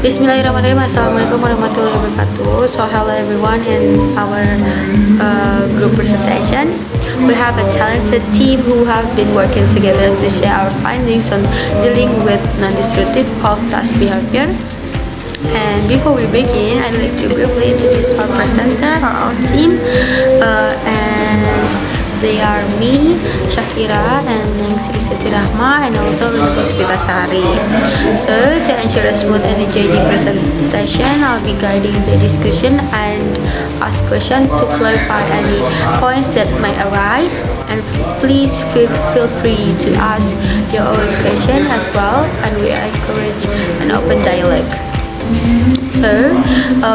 Bismillahirrahmanirrahim. Assalamualaikum warahmatullahi wabarakatuh. So hello everyone in our group presentation. We have a talented team who have been working together to share our findings on dealing with non-destructive off-task behavior. And before we begin, I'd like to briefly introduce our presenter, our team, and they are me, Shakira, and Ningsih Siti Rahma, and also Rinko Sari. So to ensure a smooth and engaging presentation, I'll be guiding the discussion and ask questions to clarify any points that might arise. And please feel free to ask your own question as well, and we encourage an open dialogue. So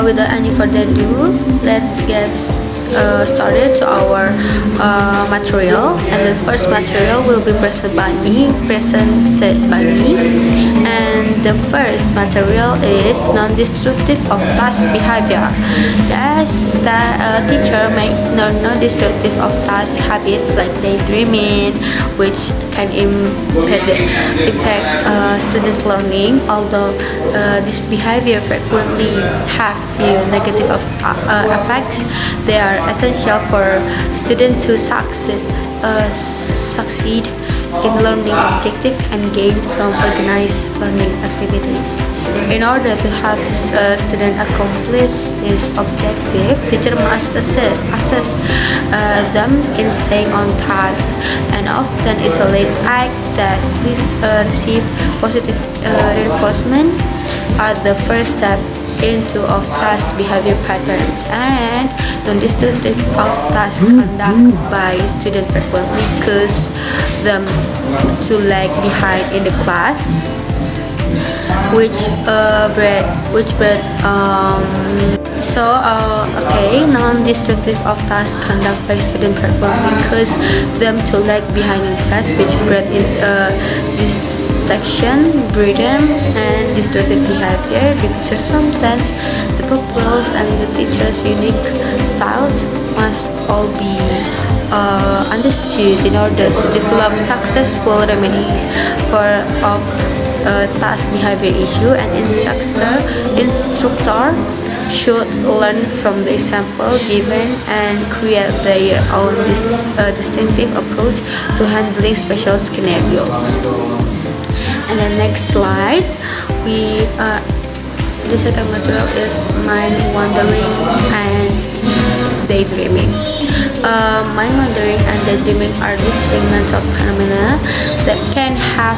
without any further ado, let's get started to our material. And the first material will be presented by me, and the first material is non-destructive of task behavior. Yes, the teacher may know non-destructive of task habit like daydreaming, which can impact students' learning. Although this behavior frequently have few negative effects, they are essential for students to succeed in learning objective and gain from organized learning activities. In order to have students accomplish this objective, teacher must assess them in staying on task, and often isolate acts that receive positive reinforcement are the first step into off-task behavior patterns. And non-destructive off-task conduct by students frequently cause them to lag behind in the class, non-destructive off-task conduct by students frequently cause them to lag behind in class, which bred distraction, boredom, and destructive behavior. Because sometimes the pupils and the teacher's unique styles must all be understood in order to develop successful remedies for task behavior issue. And instructor should learn from the example given and create their own distinctive approach to handling special scenarios. And the next slide, the second material is mind wandering and daydreaming. Mind wandering and daydreaming are distinct mental phenomena that can have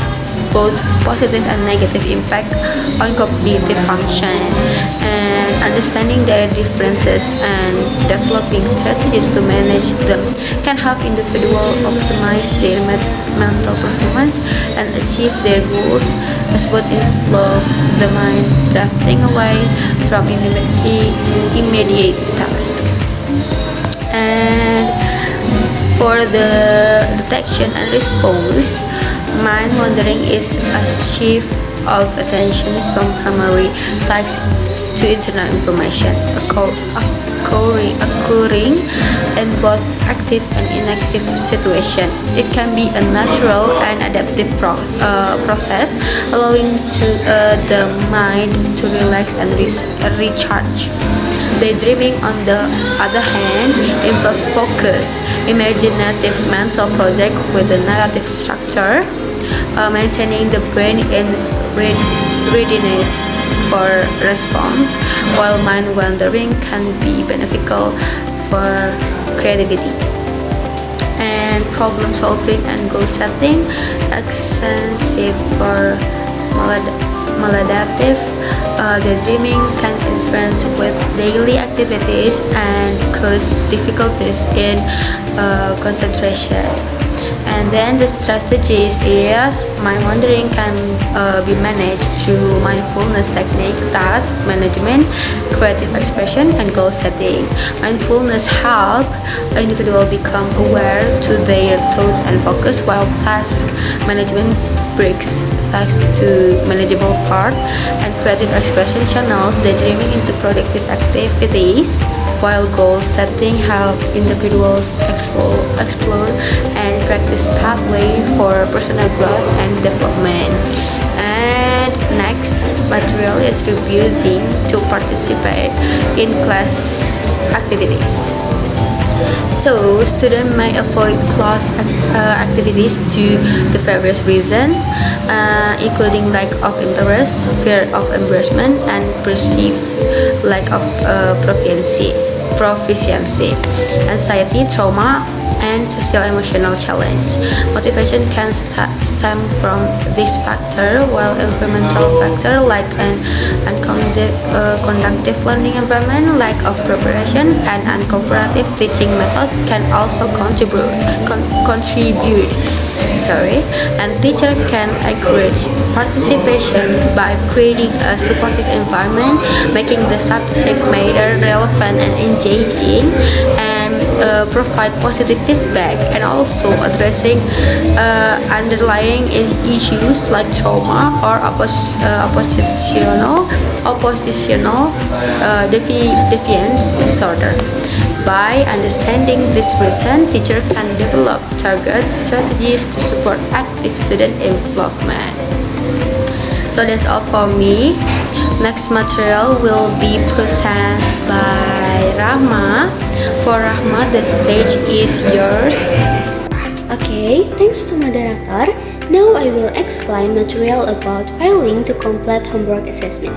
both positive and negative impact on cognitive function. And understanding their differences and developing strategies to manage them can help individuals optimize their mental performance and achieve their goals, as both influence the mind drifting away from immediate tasks. And for the detection and response, mind wandering is a shift of attention from primary tasks to internal information, occurring in both active and inactive situations. It can be a natural and adaptive process, allowing the mind to relax and recharge. Daydreaming, on the other hand, involves focus, imaginative mental project with a narrative structure, maintaining the brain in readiness for response, while mind wandering can be beneficial for creativity and problem solving and goal setting, extensive for maladaptive. Daydreaming can influence with daily activities and cause difficulties in concentration. And then the strategies is mind wandering can be managed through mindfulness technique, task management, creative expression, and goal setting. Mindfulness help individual become aware to their thoughts and focus, while task management breaks tasks to manageable part, and creative expression channels daydreaming into productive activities, while goal setting help individuals explore and practice pathway for personal growth and development. And next, material is refusing to participate in class activities. So, students may avoid class activities due to various reasons, including lack of interest, fear of embarrassment, and perceived lack of proficiency, anxiety, trauma, and social emotional challenge. Motivation can stem from this factor, while environmental factors like an unconductive learning environment, lack of preparation, and uncooperative teaching methods can also contribute. And teacher can encourage participation by creating a supportive environment, making the subject matter relevant and engaging, and provide positive feedback, and also addressing underlying issues like trauma or oppositional defiance disorder. By understanding this reason, teacher can develop targeted strategies to support active student involvement. So that's all for me. Next material will be presented by Rahma. For Rahma, the stage is yours. Okay, thanks to moderator. Now I will explain material about failing to complete homework assessment.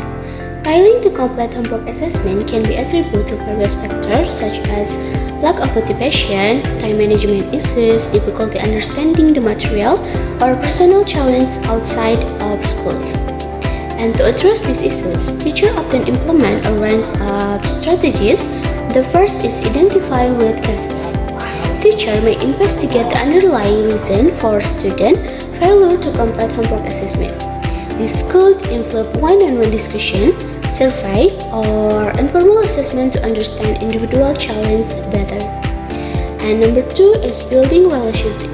Failing to complete homework assessment can be attributed to various factors such as lack of motivation, time management issues, difficulty understanding the material, or personal challenge outside of schools. And to address these issues, teachers often implement a range of strategies. The first is identify root causes. Teacher may investigate the underlying reason for student failure to complete homework assessment. This could include one-on-one discussion, survey, or informal assessment to understand individual challenge better. And number 2 is building relationship.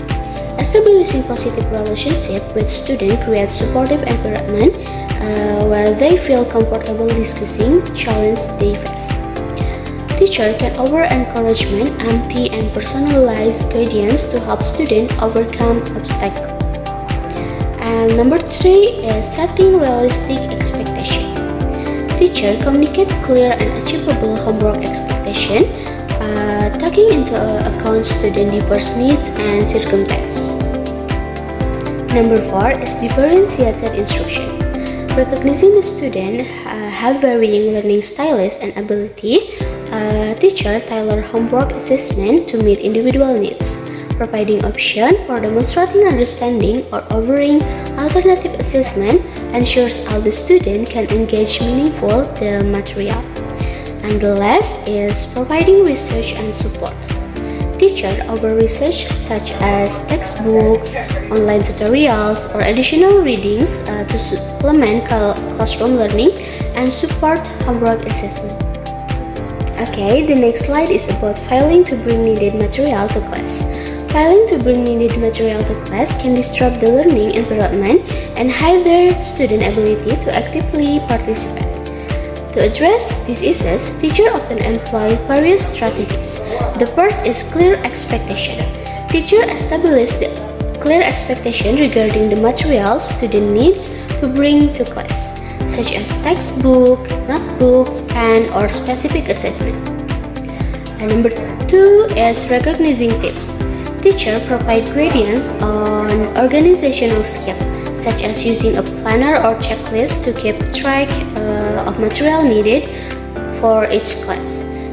Establishing positive relationship with students creates supportive environment where they feel comfortable discussing challenges they face. Teacher can offer encouragement, empathy, and personalized guidance to help students overcome obstacles. And number 3 is setting realistic expectation. Teacher communicate clear and achievable homework expectation, taking into account student diverse needs and circumstances. Number 4 is differentiated instruction. Recognizing the student have varying learning styles and ability, teacher tailor homework assessment to meet individual needs, providing option for demonstrating understanding or offering alternative assessment ensures all the student can engage meaningful the material. And the last is providing research and support. Teacher offer research such as textbooks, online tutorials, or additional readings to supplement classroom learning and support homework assessment. Okay, the next slide is about failing to bring needed material to class. Failing to bring needed material to class can disrupt the learning environment and hinder student ability to actively participate. To address these issues, teachers often employ various strategies. The first is clear expectation. Teachers establish the clear expectation regarding the materials student needs to bring to class, such as textbook, notebook, pen, or specific assessment. And number 2 is recognizing tips. Teacher provide guidance on organizational skills, such as using a planner or checklist to keep track of material needed for each class.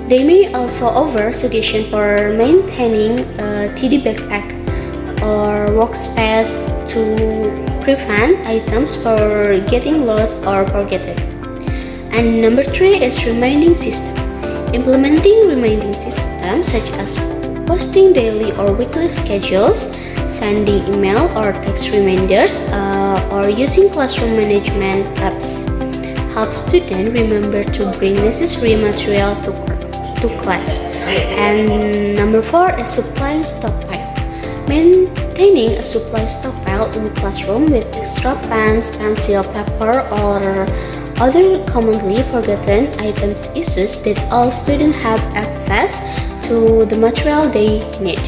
They may also offer suggestions for maintaining a TD backpack or workspace to prevent items from getting lost or forgotten. And number 3 is reminding system. Implementing reminding systems such as posting daily or weekly schedules, sending email or text reminders, or using classroom management apps help students remember to bring necessary material to class. And number 4 is supply stockpile. Maintaining a supply stockpile in the classroom with extra pens, pencil, paper, or other commonly forgotten items issues that all students have access to the material they need.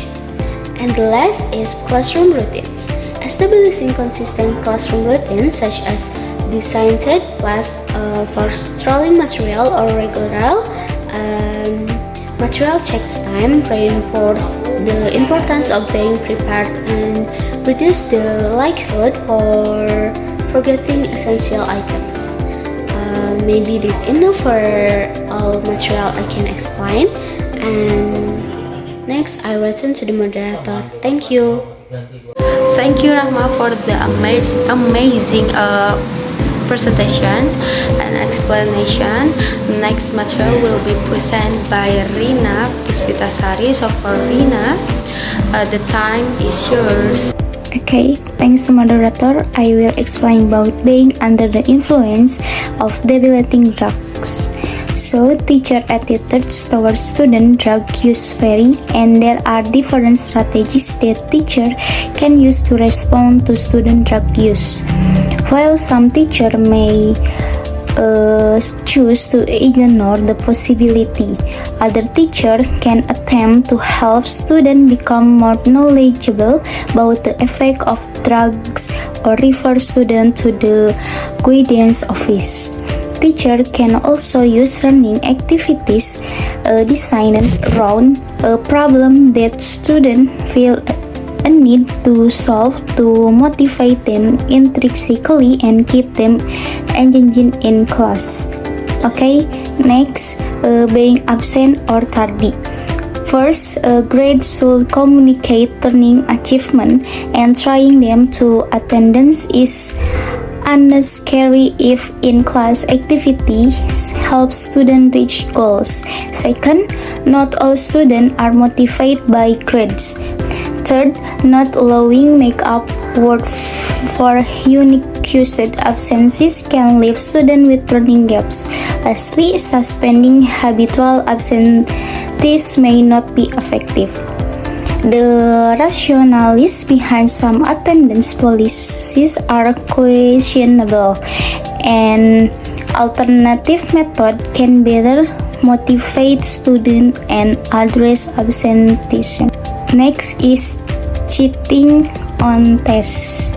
And the last is classroom routines. Establishing consistent classroom routines such as design third class for strolling material or regular material checks time, reinforce the importance of being prepared, and reduce the likelihood for forgetting essential items. Maybe this enough for all material I can explain. And next, I return to the moderator. Thank you. Thank you, Rahma, for the amazing presentation and explanation. Next material will be presented by Rina Puspitasari. So for Rina, the time is yours. Okay, thanks to moderator, I will explain about being under the influence of debilitating drugs. So, teacher attitudes towards student drug use vary, and there are different strategies that teacher can use to respond to student drug use. While some teacher may choose to ignore the possibility, other teacher can attempt to help students become more knowledgeable about the effect of drugs or refer students to the guidance office. Teacher can also use learning activities designed around a problem that students feel a need to solve to motivate them intrinsically and keep them engaged in class. Okay, next, being absent or tardy. First, grades should communicate learning achievement, and trying them to attendance is unnecessary if in-class activities help students reach goals. Second, not all students are motivated by grades. Third, not allowing make-up work for unexcused absences can leave students with learning gaps. Lastly, suspending habitual absentees may not be effective. The rationales behind some attendance policies are questionable, and alternative method can better motivate students and address absenteeism. Next is cheating on tests.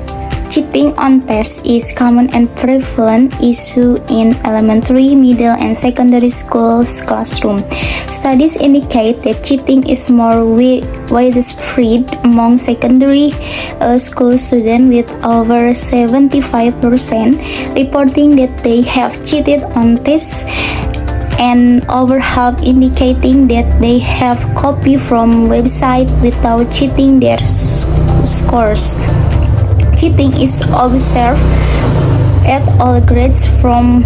Cheating on tests is common and prevalent issue in elementary, middle, and secondary schools classroom. Studies indicate that cheating is more widespread among secondary school students, with over 75% reporting that they have cheated on tests, and over half indicating that they have copied from website without cheating their scores. Cheating is observed at all grades from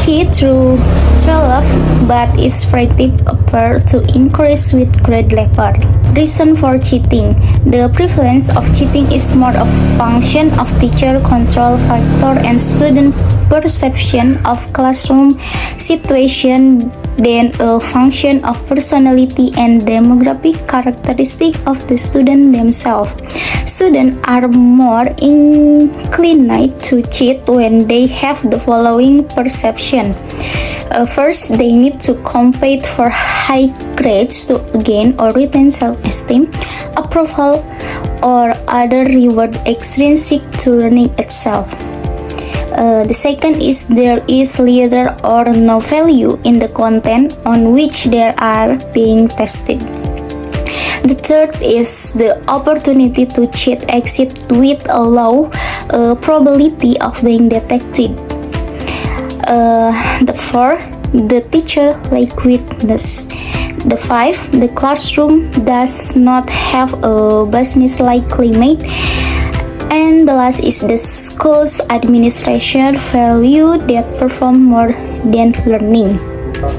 K through 12, but its practice appears to increase with grade level. Reason for cheating. The prevalence of cheating is more a function of teacher control factor and student perception of classroom situation than a function of personality and demographic characteristic of the student themselves. Students are more inclined to cheat when they have the following perception. First, they need to compete for high grades to gain or retain self-esteem, approval, or other reward extrinsic to learning itself. The second is there is little or no value in the content on which they are being tested. The third is the opportunity to cheat exists with a low probability of being detected. The fourth, the teacher lack witness. The fifth, the classroom does not have a business-like climate. And the last is the school's administration value that perform more than learning.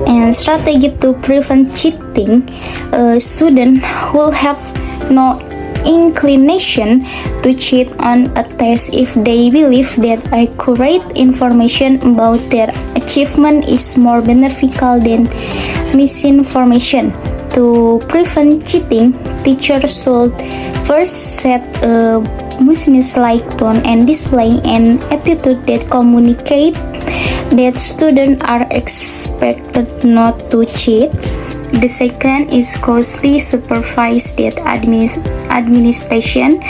And strategy to prevent cheating, students will have no inclination to cheat on a test if they believe that accurate information about their achievement is more beneficial than misinformation. To prevent cheating, teachers should first set a business-like tone and display an attitude that communicates that students are expected not to cheat. The second is closely supervise that administration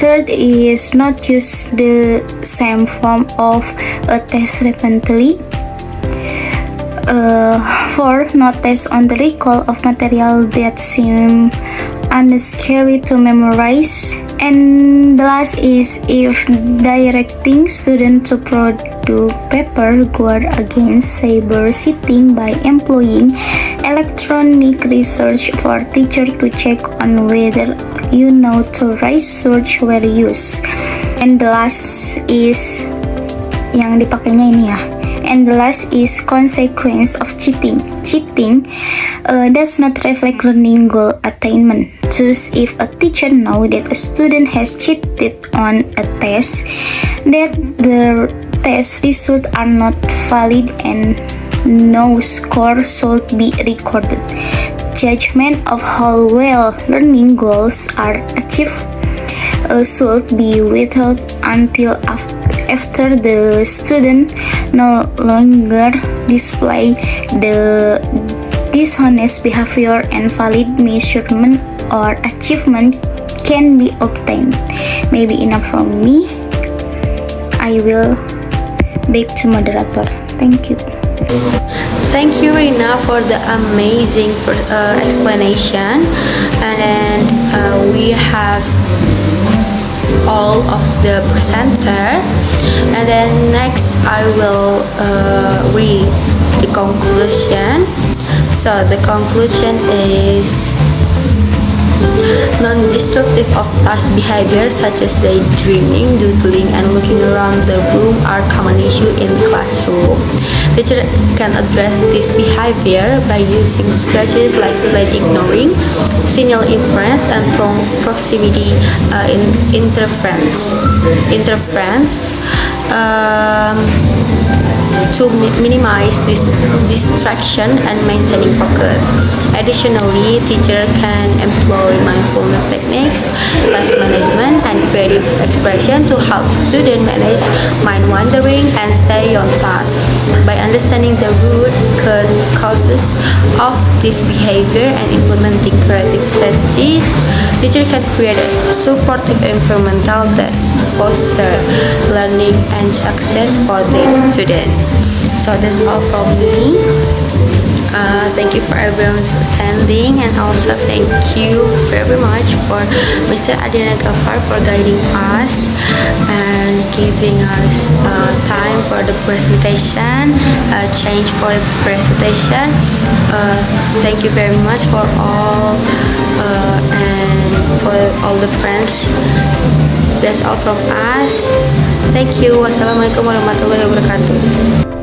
third is not use the same form of a test repeatedly. 4. Not test on the recall of material that seem unnecessary to memorize. And the last is if directing students to produce paper guard against cyber cheating by employing electronic research for teacher to check on whether you know to write search were used. And the last is yang dipakainya ini ya. And the last is consequence of cheating. Cheating does not reflect learning goal attainment. Thus, if a teacher knows that a student has cheated on a test, that the test results are not valid and no score should be recorded. Judgment of how well learning goals are achieved should be withheld until after the student no longer display the dishonest behavior and valid measurement or achievement can be obtained. Maybe enough from me. I will back to moderator. Thank you. Thank you, Rina, for the amazing explanation. And then we have all of the presenter. And then next I will read the conclusion. So the conclusion is non-destructive of task behavior such as daydreaming, doodling, and looking around the room are common issue in the classroom. Teacher can address this behavior by using strategies like play ignoring, signal inference, and proximity interference. To minimize this distraction and maintaining focus. Additionally, teacher can employ mindfulness techniques, task management, and creative expression to help students manage mind wandering and stay on task. By understanding the root causes of this behavior and implementing creative strategies, teacher can create a supportive environment that foster learning and success for their students. So that's all from me. Thank you for everyone's attending, and also thank you very much for Mr. Adriana Gafar for guiding us and giving us time for the presentation, change for the presentation. Thank you very much for all and for all the friends. That's all from us. Thank you. Wassalamualaikum warahmatullahi wabarakatuh.